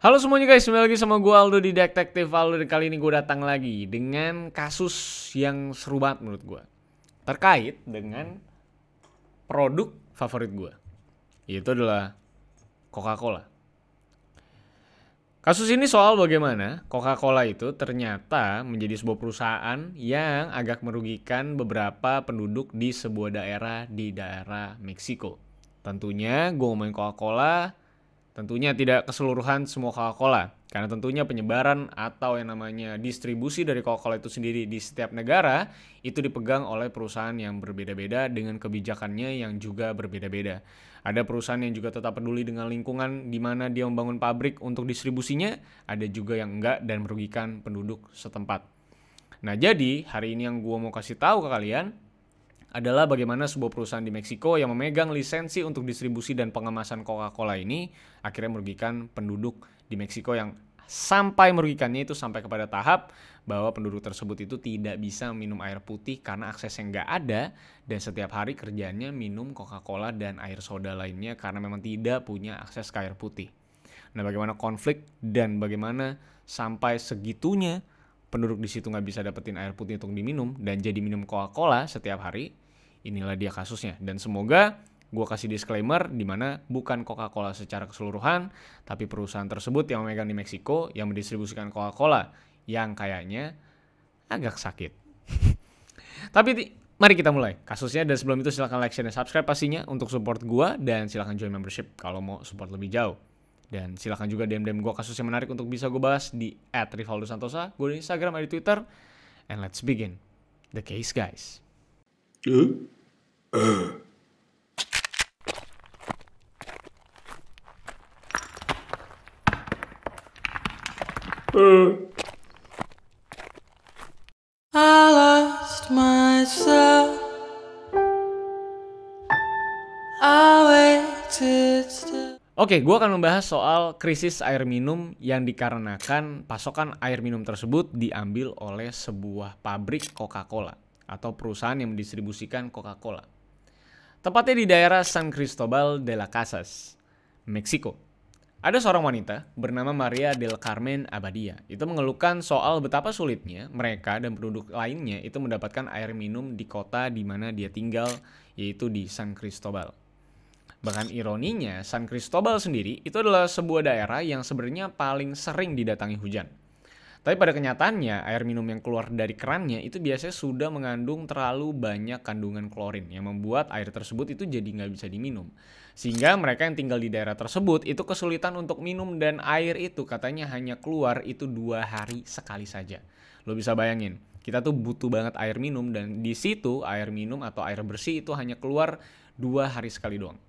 Halo semuanya guys, kembali lagi sama gue Aldo di Detektif Aldo. Dan kali ini gue datang lagi dengan kasus yang seru banget menurut gue, terkait dengan produk favorit gue, yaitu adalah Coca-Cola. Kasus ini soal bagaimana Coca-Cola itu ternyata menjadi sebuah perusahaan yang agak merugikan beberapa penduduk di sebuah daerah di daerah Meksiko. Tentunya gue ngomongin Coca-Cola, tentunya tidak keseluruhan semua Coca-Cola, karena tentunya penyebaran atau yang namanya distribusi dari Coca-Cola itu sendiri di setiap negara itu dipegang oleh perusahaan yang berbeda-beda dengan kebijakannya yang juga berbeda-beda. Ada perusahaan yang juga tetap peduli dengan lingkungan di mana dia membangun pabrik untuk distribusinya, ada juga yang enggak dan merugikan penduduk setempat. Nah, jadi hari ini yang gue mau kasih tahu ke kalian adalah bagaimana sebuah perusahaan di Meksiko yang memegang lisensi untuk distribusi dan pengemasan Coca-Cola ini akhirnya merugikan penduduk di Meksiko, yang sampai merugikannya itu sampai kepada tahap bahwa penduduk tersebut itu tidak bisa minum air putih karena aksesnya nggak ada, dan setiap hari kerjanya minum Coca-Cola dan air soda lainnya karena memang tidak punya akses ke air putih. Nah, bagaimana konflik dan bagaimana sampai segitunya penduduk di situ nggak bisa dapetin air putih untuk diminum dan jadi minum Coca-Cola setiap hari, inilah dia kasusnya. Dan semoga gue kasih disclaimer di mana bukan Coca-Cola secara keseluruhan, tapi perusahaan tersebut yang memegang di Meksiko yang mendistribusikan Coca-Cola yang kayaknya agak sakit. Tapi mari kita mulai kasusnya, dan sebelum itu silahkan like, share, dan subscribe pastinya untuk support gue, dan silahkan join membership kalau mau support lebih jauh. Dan silahkan juga DM gue kasus yang menarik untuk bisa gue bahas di @rivaldosantosa, gue di Instagram, ada di Twitter. And let's begin the case, guys. I lost myself. I waited still. Oke, gue akan membahas soal krisis air minum yang dikarenakan pasokan air minum tersebut diambil oleh sebuah pabrik Coca-Cola atau perusahaan yang mendistribusikan Coca-Cola. Tepatnya di daerah San Cristobal de las Casas, Meksiko. Ada seorang wanita bernama Maria del Carmen Abadia. Itu mengeluhkan soal betapa sulitnya mereka dan penduduk lainnya itu mendapatkan air minum di kota di mana dia tinggal, yaitu di San Cristobal. Bahkan ironinya, San Cristobal sendiri itu adalah sebuah daerah yang sebenarnya paling sering didatangi hujan. Tapi pada kenyataannya, air minum yang keluar dari kerannya itu biasanya sudah mengandung terlalu banyak kandungan klorin yang membuat air tersebut itu jadi nggak bisa diminum. Sehingga mereka yang tinggal di daerah tersebut itu kesulitan untuk minum, dan air itu katanya hanya keluar itu 2 hari sekali saja. Lo bisa bayangin, kita tuh butuh banget air minum, dan di situ air minum atau air bersih itu hanya keluar 2 hari sekali doang.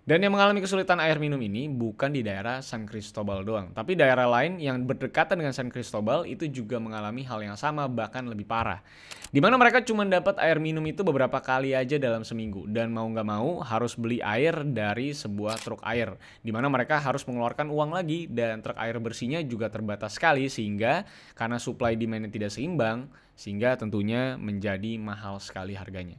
Dan yang mengalami kesulitan air minum ini bukan di daerah San Cristobal doang, tapi daerah lain yang berdekatan dengan San Cristobal itu juga mengalami hal yang sama, bahkan lebih parah. Dimana mereka cuma dapat air minum itu beberapa kali aja dalam seminggu, dan mau nggak mau harus beli air dari sebuah truk air, dimana mereka harus mengeluarkan uang lagi, dan truk air bersihnya juga terbatas sekali, sehingga karena supply demand yang tidak seimbang, sehingga tentunya menjadi mahal sekali harganya.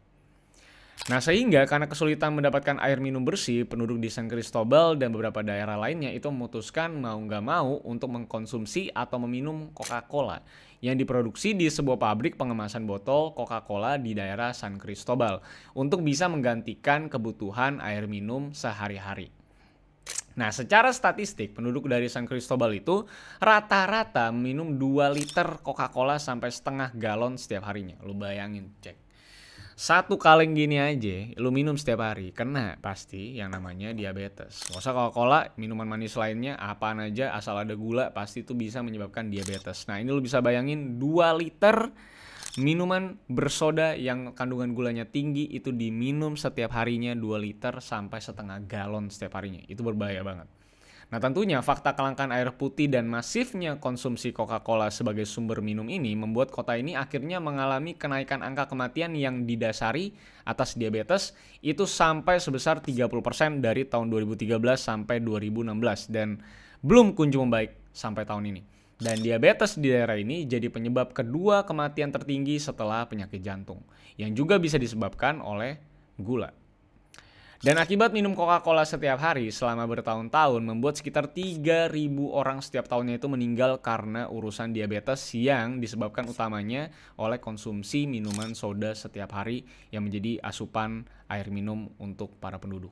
Nah, sehingga karena kesulitan mendapatkan air minum bersih, penduduk di San Cristobal dan beberapa daerah lainnya itu memutuskan mau nggak mau untuk mengkonsumsi atau meminum Coca-Cola yang diproduksi di sebuah pabrik pengemasan botol Coca-Cola di daerah San Cristobal untuk bisa menggantikan kebutuhan air minum sehari-hari. Nah, secara statistik, penduduk dari San Cristobal itu rata-rata minum 2 liter Coca-Cola sampai setengah galon setiap harinya. Lu bayangin, cek. Satu kaleng gini aja lu minum setiap hari, kena pasti yang namanya diabetes. Gak usah Coca-Cola, minuman manis lainnya apaan aja asal ada gula pasti itu bisa menyebabkan diabetes. Nah, ini lu bisa bayangin 2 liter minuman bersoda yang kandungan gulanya tinggi itu diminum setiap harinya 2 liter sampai setengah galon setiap harinya. Itu berbahaya banget. Nah, tentunya fakta kelangkaan air putih dan masifnya konsumsi Coca-Cola sebagai sumber minum ini membuat kota ini akhirnya mengalami kenaikan angka kematian yang didasari atas diabetes itu sampai sebesar 30% dari tahun 2013 sampai 2016, dan belum kunjung membaik sampai tahun ini. Dan diabetes di daerah ini jadi penyebab kedua kematian tertinggi setelah penyakit jantung, yang juga bisa disebabkan oleh gula. Dan akibat minum Coca-Cola setiap hari selama bertahun-tahun membuat sekitar 3.000 orang setiap tahunnya itu meninggal karena urusan diabetes yang disebabkan utamanya oleh konsumsi minuman soda setiap hari yang menjadi asupan air minum untuk para penduduk.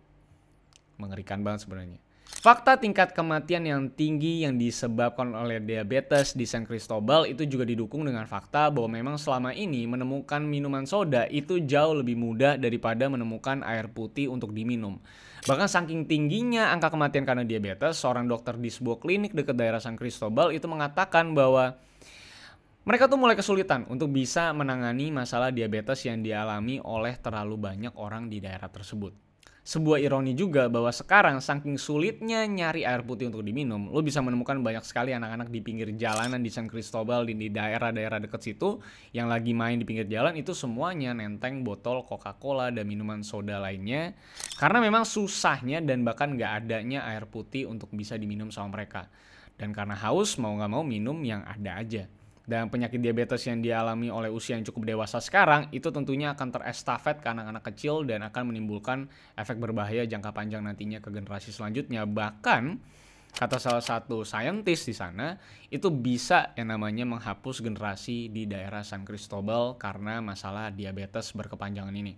Mengerikan banget sebenarnya. Fakta tingkat kematian yang tinggi yang disebabkan oleh diabetes di San Cristobal itu juga didukung dengan fakta bahwa memang selama ini menemukan minuman soda itu jauh lebih mudah daripada menemukan air putih untuk diminum. Bahkan saking tingginya angka kematian karena diabetes, seorang dokter di sebuah klinik dekat daerah San Cristobal itu mengatakan bahwa mereka tuh mulai kesulitan untuk bisa menangani masalah diabetes yang dialami oleh terlalu banyak orang di daerah tersebut. Sebuah ironi juga bahwa sekarang saking sulitnya nyari air putih untuk diminum, lo bisa menemukan banyak sekali anak-anak di pinggir jalanan di San Cristobal, di daerah-daerah dekat situ yang lagi main di pinggir jalan itu semuanya nenteng botol Coca-Cola dan minuman soda lainnya karena memang susahnya dan bahkan nggak adanya air putih untuk bisa diminum sama mereka. Dan karena haus mau nggak mau minum yang ada aja. Dan penyakit diabetes yang dialami oleh usia yang cukup dewasa sekarang itu tentunya akan terestafet ke anak-anak kecil dan akan menimbulkan efek berbahaya jangka panjang nantinya ke generasi selanjutnya. Bahkan kata salah satu saintis di sana itu bisa yang namanya menghapus generasi di daerah San Cristobal karena masalah diabetes berkepanjangan ini.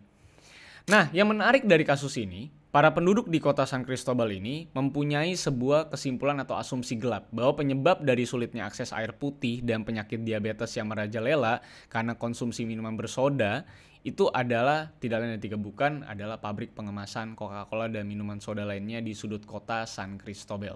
Nah, yang menarik dari kasus ini, para penduduk di kota San Cristobal ini mempunyai sebuah kesimpulan atau asumsi gelap bahwa penyebab dari sulitnya akses air putih dan penyakit diabetes yang merajalela karena konsumsi minuman bersoda itu adalah tidak lain dan tidak bukan adalah pabrik pengemasan Coca-Cola dan minuman soda lainnya di sudut kota San Cristobal.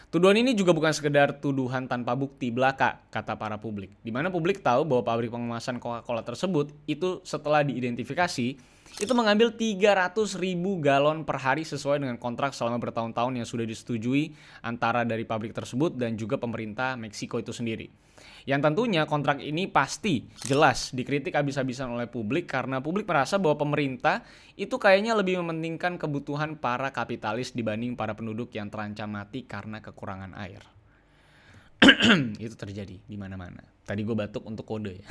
Tuduhan ini juga bukan sekedar tuduhan tanpa bukti belaka, kata para publik. Di mana publik tahu bahwa pabrik pengemasan Coca-Cola tersebut itu setelah diidentifikasi itu mengambil 300.000 galon per hari sesuai dengan kontrak selama bertahun-tahun yang sudah disetujui antara dari pabrik tersebut dan juga pemerintah Meksiko itu sendiri. Yang tentunya kontrak ini pasti jelas dikritik habis-habisan oleh publik karena publik merasa bahwa pemerintah itu kayaknya lebih mementingkan kebutuhan para kapitalis dibanding para penduduk yang terancam mati karena kekurangan air. Itu terjadi di mana-mana. Tadi gue batuk untuk kode ya.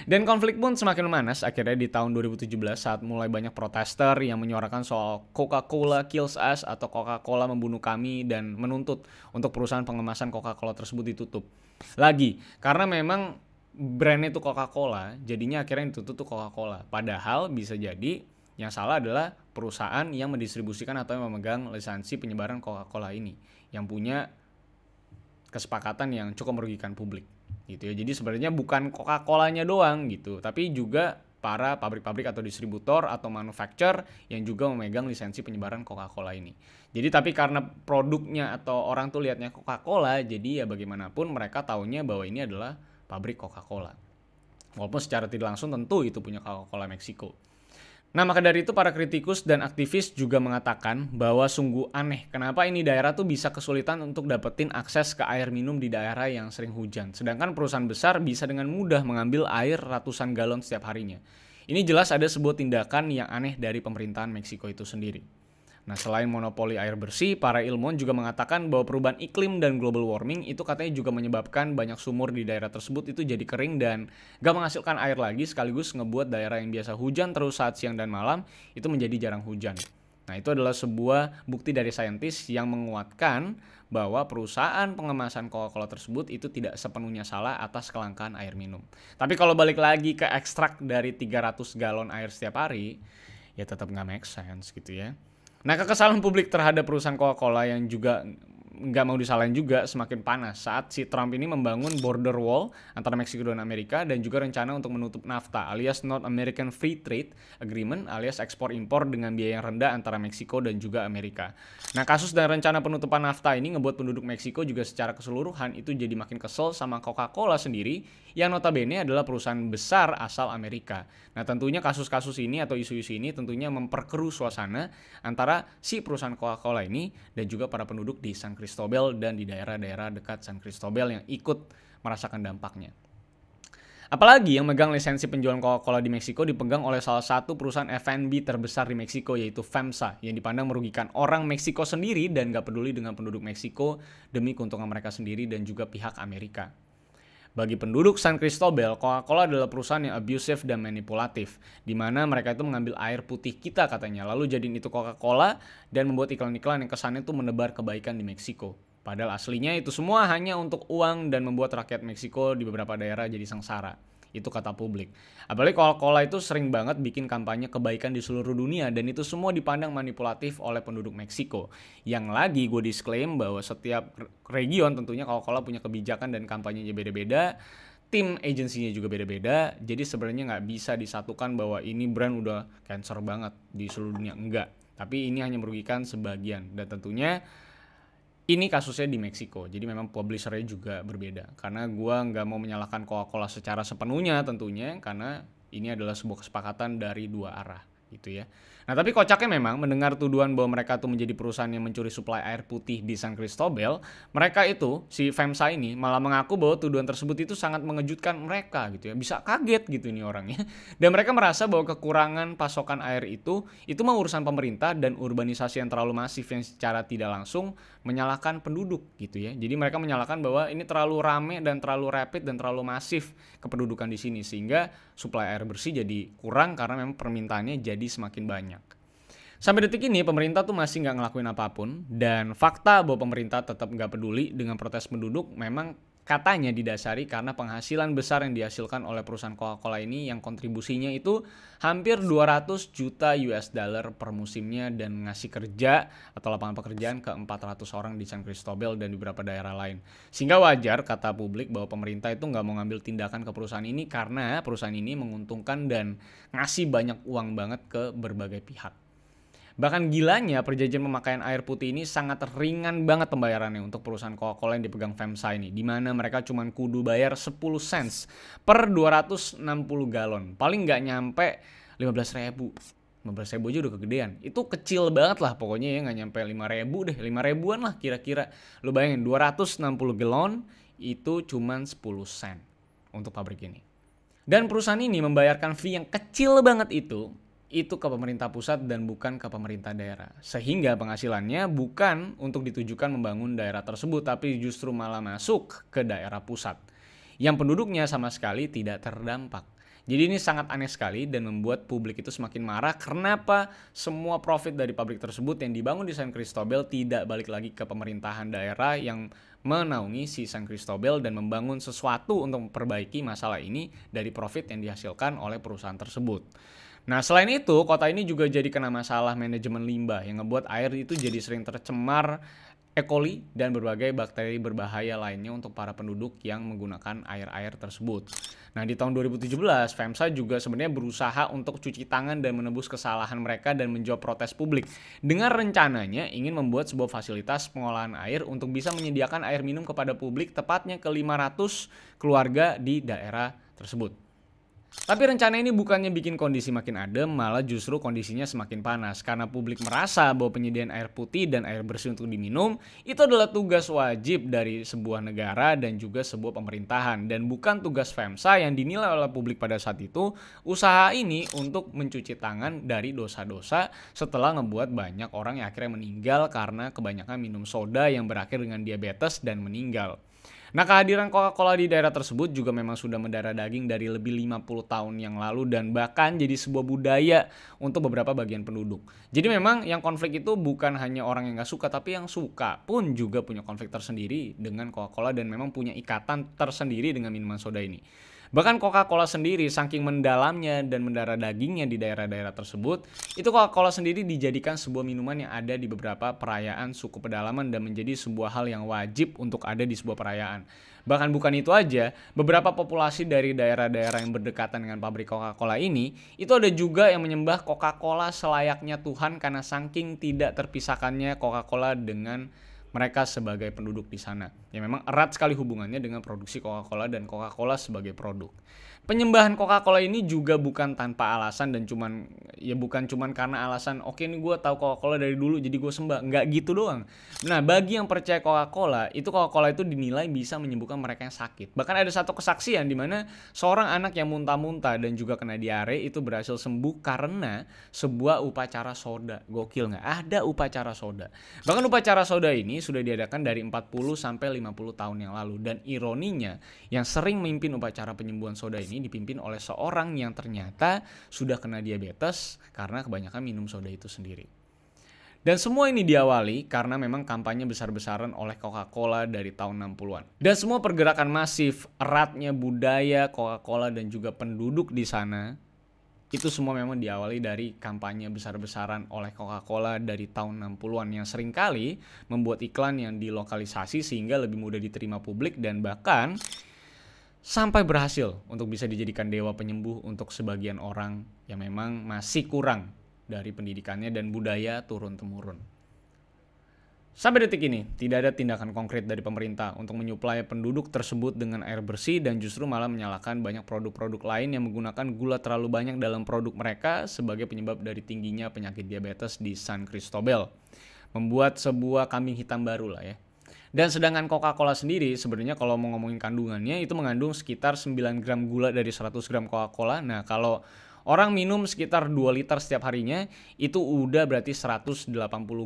Dan konflik pun semakin memanas akhirnya di tahun 2017 saat mulai banyak protester yang menyuarakan soal Coca-Cola kills us atau Coca-Cola membunuh kami dan menuntut untuk perusahaan pengemasan Coca-Cola tersebut ditutup. Lagi, karena memang brandnya itu Coca-Cola, jadinya akhirnya yang ditutup tuh Coca-Cola. Padahal bisa jadi yang salah adalah perusahaan yang mendistribusikan atau yang memegang lisensi penyebaran Coca-Cola ini, yang punya kesepakatan yang cukup merugikan publik gitu ya. Jadi sebenarnya bukan Coca-Colanya doang gitu, tapi juga para pabrik-pabrik atau distributor atau manufacturer yang juga memegang lisensi penyebaran Coca-Cola ini. Jadi tapi karena produknya atau orang tuh lihatnya Coca-Cola, jadi ya bagaimanapun mereka taunya bahwa ini adalah pabrik Coca-Cola. Walaupun secara tidak langsung tentu itu punya Coca-Cola Meksiko. Nah, maka dari itu para kritikus dan aktivis juga mengatakan bahwa sungguh aneh kenapa ini daerah tuh bisa kesulitan untuk dapetin akses ke air minum di daerah yang sering hujan. Sedangkan perusahaan besar bisa dengan mudah mengambil air ratusan galon setiap harinya. Ini jelas ada sebuah tindakan yang aneh dari pemerintahan Meksiko itu sendiri. Nah, selain monopoli air bersih, para ilmuwan juga mengatakan bahwa perubahan iklim dan global warming itu katanya juga menyebabkan banyak sumur di daerah tersebut itu jadi kering dan gak menghasilkan air lagi, sekaligus ngebuat daerah yang biasa hujan terus saat siang dan malam itu menjadi jarang hujan. Nah, itu adalah sebuah bukti dari saintis yang menguatkan bahwa perusahaan pengemasan Coca-Cola tersebut itu tidak sepenuhnya salah atas kelangkaan air minum. Tapi kalau balik lagi ke ekstrak dari 300 galon air setiap hari, ya tetap nggak make sense gitu ya. Nah, kekesalan publik terhadap perusahaan Coca-Cola yang juga nggak mau disalahin juga semakin panas saat si Trump ini membangun border wall antara Meksiko dan Amerika dan juga rencana untuk menutup NAFTA alias North American Free Trade Agreement alias ekspor impor dengan biaya yang rendah antara Meksiko dan juga Amerika. Nah, kasus dan rencana penutupan NAFTA ini ngebuat penduduk Meksiko juga secara keseluruhan itu jadi makin kesel sama Coca-Cola sendiri yang notabene adalah perusahaan besar asal Amerika. Nah, tentunya kasus-kasus ini atau isu-isu ini tentunya memperkeruh suasana antara si perusahaan Coca-Cola ini dan juga para penduduk di San Cristobal dan di daerah-daerah dekat San Cristobal yang ikut merasakan dampaknya. Apalagi yang megang lisensi penjualan Coca-Cola di Meksiko dipegang oleh salah satu perusahaan F&B terbesar di Meksiko yaitu FEMSA yang dipandang merugikan orang Meksiko sendiri dan gak peduli dengan penduduk Meksiko demi keuntungan mereka sendiri dan juga pihak Amerika. Bagi penduduk San Cristobal, Coca-Cola adalah perusahaan yang abusive dan manipulatif, di mana mereka itu mengambil air putih kita katanya, lalu jadiin itu Coca-Cola dan membuat iklan-iklan yang kesannya itu menebar kebaikan di Meksiko. Padahal aslinya itu semua hanya untuk uang dan membuat rakyat Meksiko di beberapa daerah jadi sengsara. Itu kata publik. Apalagi Coca-Cola itu sering banget bikin kampanye kebaikan di seluruh dunia dan itu semua dipandang manipulatif oleh penduduk Meksiko. Yang lagi gue disclaim bahwa setiap region tentunya Coca-Cola punya kebijakan dan kampanyenya beda-beda. Tim agensinya juga beda-beda. Jadi sebenarnya nggak bisa disatukan bahwa ini brand udah cancer banget di seluruh dunia. Enggak. Tapi ini hanya merugikan sebagian. Dan tentunya ini kasusnya di Meksiko, jadi memang publishernya juga berbeda. Karena gue nggak mau menyalahkan Coca-Cola secara sepenuhnya tentunya, karena ini adalah sebuah kesepakatan dari dua arah gitu ya. Nah tapi kocaknya memang mendengar tuduhan bahwa mereka tuh menjadi perusahaan yang mencuri suplai air putih di San Cristobal, mereka itu, si FEMSA ini malah mengaku bahwa tuduhan tersebut itu sangat mengejutkan mereka gitu ya. Bisa kaget gitu ini orangnya. Dan mereka merasa bahwa kekurangan pasokan air itu mah urusan pemerintah dan urbanisasi yang terlalu masif yang secara tidak langsung menyalahkan penduduk gitu ya. Jadi mereka menyalahkan bahwa ini terlalu rame dan terlalu rapid dan terlalu masif kependudukan di sini sehingga suplai air bersih jadi kurang karena memang permintaannya jadi semakin banyak. Sampai detik ini pemerintah tuh masih nggak ngelakuin apapun dan fakta bahwa pemerintah tetap nggak peduli dengan protes penduduk memang katanya didasari karena penghasilan besar yang dihasilkan oleh perusahaan Coca-Cola ini yang kontribusinya itu hampir 200 juta US dollar per musimnya dan ngasih kerja atau lapangan pekerjaan ke 400 orang di San Cristobal dan di beberapa daerah lain. Sehingga wajar kata publik bahwa pemerintah itu nggak mau ngambil tindakan ke perusahaan ini karena perusahaan ini menguntungkan dan ngasih banyak uang banget ke berbagai pihak. Bahkan gilanya perjanjian pemakaian air putih ini sangat ringan banget pembayarannya untuk perusahaan Coca-Cola yang dipegang FEMSA ini. Dimana mereka cuma kudu bayar 10 cents per 260 galon. Paling nggak nyampe 15 ribu. 15 ribu aja udah kegedean. Itu kecil banget lah pokoknya ya, nggak nyampe 5 ribu deh. 5 ribuan lah kira-kira. Lu bayangin 260 galon itu cuma 10 sen untuk pabrik ini. Dan perusahaan ini membayarkan fee yang kecil banget itu ke pemerintah pusat dan bukan ke pemerintah daerah. Sehingga penghasilannya bukan untuk ditujukan membangun daerah tersebut, tapi justru malah masuk ke daerah pusat. Yang penduduknya sama sekali tidak terdampak. Jadi ini sangat aneh sekali dan membuat publik itu semakin marah. Kenapa semua profit dari pabrik tersebut yang dibangun di San Cristobal tidak balik lagi ke pemerintahan daerah yang menaungi si San Cristobal dan membangun sesuatu untuk memperbaiki masalah ini dari profit yang dihasilkan oleh perusahaan tersebut. Nah selain itu kota ini juga jadi kena masalah manajemen limbah yang ngebuat air itu jadi sering tercemar E. coli dan berbagai bakteri berbahaya lainnya untuk para penduduk yang menggunakan air-air tersebut. Nah di tahun 2017 FEMSA juga sebenarnya berusaha untuk cuci tangan dan menebus kesalahan mereka dan menjawab protes publik dengan rencananya ingin membuat sebuah fasilitas pengolahan air untuk bisa menyediakan air minum kepada publik tepatnya ke 500 keluarga di daerah tersebut. Tapi rencana ini bukannya bikin kondisi makin adem, malah justru kondisinya semakin panas karena publik merasa bahwa penyediaan air putih dan air bersih untuk diminum itu adalah tugas wajib dari sebuah negara dan juga sebuah pemerintahan dan bukan tugas FEMSA yang dinilai oleh publik pada saat itu usaha ini untuk mencuci tangan dari dosa-dosa setelah ngebuat banyak orang yang akhirnya meninggal karena kebanyakan minum soda yang berakhir dengan diabetes dan meninggal. Nah kehadiran Coca-Cola di daerah tersebut juga memang sudah mendarah daging dari lebih 50 tahun yang lalu dan bahkan jadi sebuah budaya untuk beberapa bagian penduduk. Jadi memang yang konflik itu bukan hanya orang yang gak suka tapi yang suka pun juga punya konflik tersendiri dengan Coca-Cola dan memang punya ikatan tersendiri dengan minuman soda ini. Bahkan Coca-Cola sendiri saking mendalamnya dan mendarah dagingnya di daerah-daerah tersebut, itu Coca-Cola sendiri dijadikan sebuah minuman yang ada di beberapa perayaan suku pedalaman dan menjadi sebuah hal yang wajib untuk ada di sebuah perayaan. Bahkan bukan itu aja, beberapa populasi dari daerah-daerah yang berdekatan dengan pabrik Coca-Cola ini, itu ada juga yang menyembah Coca-Cola selayaknya Tuhan karena saking tidak terpisahkannya Coca-Cola dengan mereka sebagai penduduk di sana. Ya memang erat sekali hubungannya dengan produksi Coca-Cola dan Coca-Cola sebagai produk. Penyembahan Coca-Cola ini juga bukan tanpa alasan dan bukan cuman karena alasan oke nih gue tahu Coca-Cola dari dulu jadi gue sembah. Nggak gitu doang. Nah bagi yang percaya Coca-Cola itu dinilai bisa menyembuhkan mereka yang sakit. Bahkan ada satu kesaksian di mana seorang anak yang muntah-muntah dan juga kena diare itu berhasil sembuh karena sebuah upacara soda. Gokil nggak? Ada upacara soda. Bahkan upacara soda ini ini sudah diadakan dari 40 sampai 50 tahun yang lalu. Dan ironinya, yang sering memimpin upacara penyembuhan soda ini dipimpin oleh seorang yang ternyata sudah kena diabetes karena kebanyakan minum soda itu sendiri. Dan semua ini diawali karena memang kampanye besar-besaran oleh Coca-Cola dari tahun 60-an. Dan semua pergerakan masif, eratnya budaya Coca-Cola dan juga penduduk di sana, itu semua memang diawali dari kampanye besar-besaran oleh Coca-Cola dari tahun 60-an yang seringkali membuat iklan yang dilokalisasi sehingga lebih mudah diterima publik dan bahkan sampai berhasil untuk bisa dijadikan dewa penyembuh untuk sebagian orang yang memang masih kurang dari pendidikannya dan budaya turun-temurun. Sampai detik ini, tidak ada tindakan konkret dari pemerintah untuk menyuplai penduduk tersebut dengan air bersih dan justru malah menyalahkan banyak produk-produk lain yang menggunakan gula terlalu banyak dalam produk mereka sebagai penyebab dari tingginya penyakit diabetes di San Cristobal. Membuat sebuah kambing hitam baru lah ya. Dan sedangkan Coca-Cola sendiri sebenarnya kalau mau ngomongin kandungannya itu mengandung sekitar 9 gram gula dari 100 gram Coca-Cola. Nah kalau orang minum sekitar 2 liter setiap harinya, itu udah berarti 180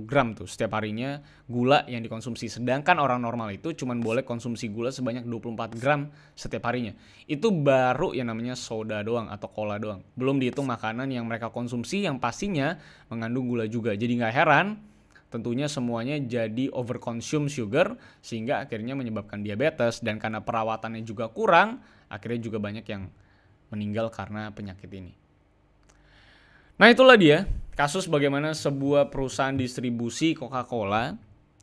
gram tuh setiap harinya gula yang dikonsumsi. Sedangkan orang normal itu cuma boleh konsumsi gula sebanyak 24 gram setiap harinya. Itu baru yang namanya soda doang atau cola doang. Belum dihitung makanan yang mereka konsumsi yang pastinya mengandung gula juga. Jadi nggak heran tentunya semuanya jadi overconsume sugar sehingga akhirnya menyebabkan diabetes. Dan karena perawatannya juga kurang, akhirnya juga banyak yang meninggal karena penyakit ini. Nah itulah dia kasus bagaimana sebuah perusahaan distribusi Coca-Cola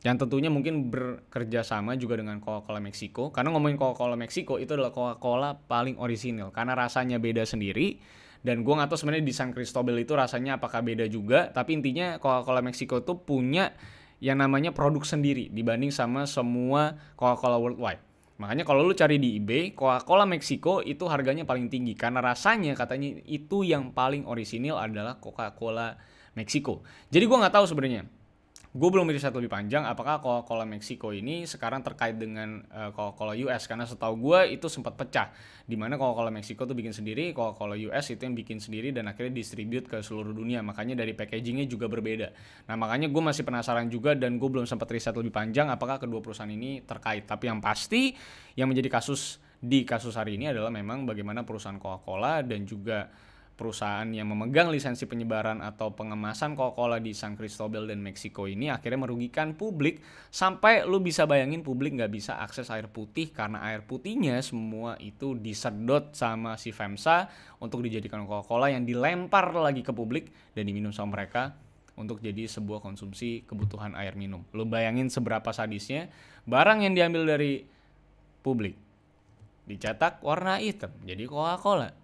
yang tentunya mungkin bekerja sama juga dengan Coca-Cola Meksiko. Karena ngomongin Coca-Cola Meksiko itu adalah Coca-Cola paling orisinil karena rasanya beda sendiri. Dan gue gak tahu sebenarnya di San Cristobal itu rasanya apakah beda juga. Tapi intinya Coca-Cola Meksiko itu punya yang namanya produk sendiri dibanding sama semua Coca-Cola worldwide. Makanya kalau lu cari di eBay, Coca-Cola Meksiko itu harganya paling tinggi. Karena rasanya katanya itu yang paling orisinil adalah Coca-Cola Meksiko. Jadi gue gak tahu sebenarnya. Gue belum riset lebih panjang apakah Coca-Cola Meksiko ini sekarang terkait dengan Coca-Cola US. Karena setahu gue itu sempat pecah. Dimana Coca-Cola Meksiko tuh bikin sendiri, Coca-Cola US itu yang bikin sendiri dan akhirnya distribute ke seluruh dunia. Makanya dari packagingnya juga berbeda. Nah makanya gue masih penasaran juga dan gue belum sempat riset lebih panjang apakah kedua perusahaan ini terkait. Tapi yang pasti yang menjadi kasus di kasus hari ini adalah memang bagaimana perusahaan Coca-Cola dan juga perusahaan yang memegang lisensi penyebaran atau pengemasan Coca-Cola di San Cristobal dan Meksiko ini akhirnya merugikan publik sampai lu bisa bayangin publik nggak bisa akses air putih karena air putihnya semua itu disedot sama si FEMSA untuk dijadikan Coca-Cola yang dilempar lagi ke publik dan diminum sama mereka untuk jadi sebuah konsumsi kebutuhan air minum. Lu bayangin seberapa sadisnya barang yang diambil dari publik dicetak warna hitam jadi Coca-Cola.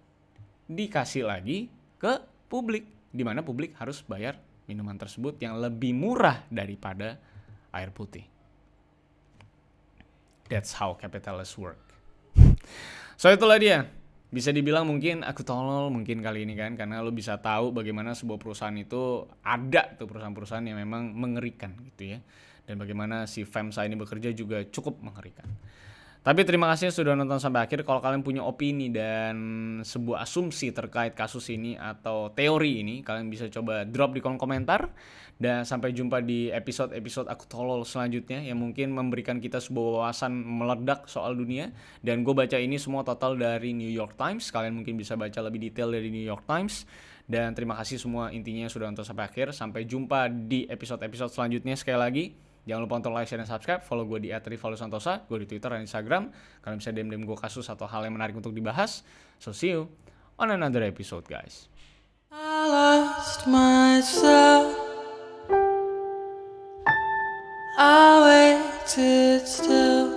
Dikasih lagi ke publik, di mana publik harus bayar minuman tersebut yang lebih murah daripada air putih. That's how capitalists work. So itulah dia. Bisa dibilang mungkin aku tolol mungkin kali ini kan, karena lo bisa tahu bagaimana sebuah perusahaan itu ada tuh perusahaan-perusahaan yang memang mengerikan gitu ya. Dan bagaimana si FEMSA ini bekerja juga cukup mengerikan. Tapi terima kasih sudah nonton sampai akhir. Kalau kalian punya opini dan sebuah asumsi terkait kasus ini atau teori ini, kalian bisa coba drop di kolom komentar. Dan sampai jumpa di episode-episode aku tolol selanjutnya yang mungkin memberikan kita sebuah wawasan meledak soal dunia. Dan gue baca ini semua total dari New York Times. Kalian mungkin bisa baca lebih detail dari New York Times. Dan terima kasih semua intinya sudah nonton sampai akhir. Sampai jumpa di episode-episode selanjutnya sekali lagi. Jangan lupa untuk like, share, dan subscribe. Follow gue di @rivaldosantosa. Gue di Twitter dan Instagram. Kalian bisa DM gue kasus atau hal yang menarik untuk dibahas. So see you on another episode guys. I lost myself. I waited still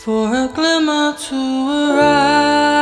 for a glimmer to arrive.